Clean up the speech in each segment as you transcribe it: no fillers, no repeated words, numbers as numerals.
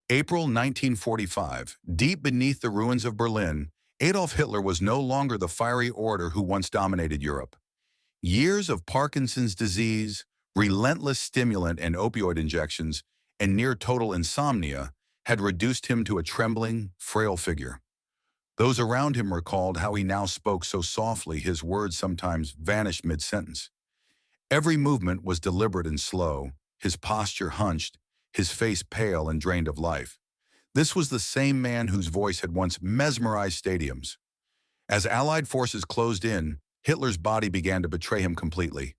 April 1945. Deep beneath the ruins of Berlin, Adolf Hitler was no longer the fiery orator who once dominated Europe. Years of Parkinson's disease, relentless stimulant and opioid injections, and near-total insomnia had reduced him to a trembling, frail figure. Those around him recalled how he now spoke so softly his words sometimes vanished mid-sentence. Every movement was deliberate and slow, his posture hunched, his face pale and drained of life. This was the same man whose voice had once mesmerized stadiums. As Allied forces closed in, Hitler's body began to betray him completely.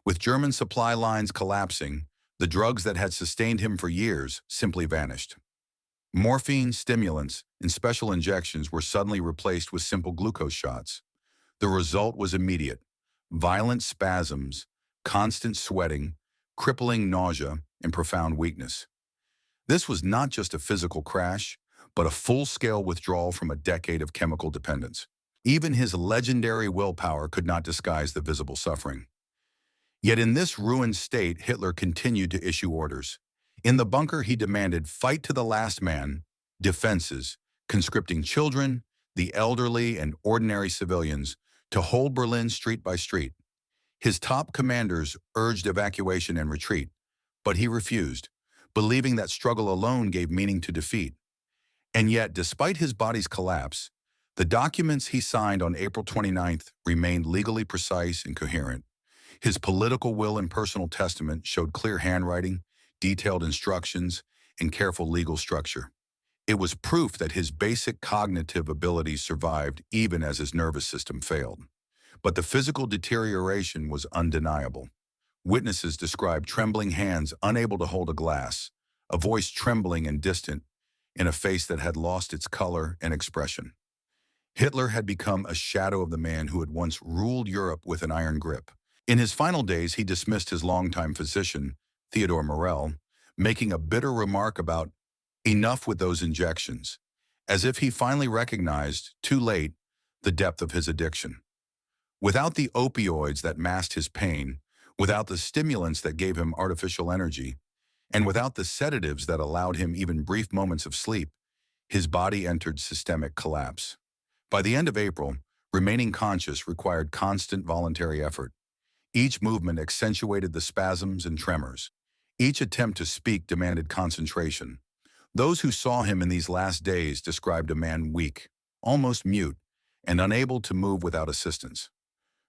With German supply lines collapsing, the drugs that had sustained him for years simply vanished. Morphine, stimulants, and special injections were suddenly replaced with simple glucose shots. The result was immediate: violent spasms, constant sweating, crippling nausea, and profound weakness. This was not just a physical crash, but a full-scale withdrawal from a decade of chemical dependence. Even his legendary willpower could not disguise the visible suffering. Yet in this ruined state, Hitler continued to issue orders. In the bunker, he demanded fight to the last man, defenses, conscripting children, the elderly, and ordinary civilians to hold Berlin street by street. His top commanders urged evacuation and retreat, but he refused, believing that struggle alone gave meaning to defeat. And yet, despite his body's collapse, the documents he signed on April 29th remained legally precise and coherent. His political will and personal testament showed clear handwriting, detailed instructions, and careful legal structure. It was proof that his basic cognitive abilities survived even as his nervous system failed. But the physical deterioration was undeniable. Witnesses described trembling hands unable to hold a glass, a voice trembling and distant, and a face that had lost its color and expression. Hitler had become a shadow of the man who had once ruled Europe with an iron grip. In his final days, he dismissed his longtime physician, Theodor Morell, making a bitter remark about enough with those injections, as if he finally recognized, too late, the depth of his addiction. Without the opioids that masked his pain, without the stimulants that gave him artificial energy, and without the sedatives that allowed him even brief moments of sleep, his body entered systemic collapse. By the end of April, remaining conscious required constant voluntary effort. Each movement accentuated the spasms and tremors. Each attempt to speak demanded concentration. Those who saw him in these last days described a man weak, almost mute, and unable to move without assistance.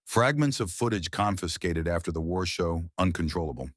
Fragments of footage confiscated after the war show uncontrollable.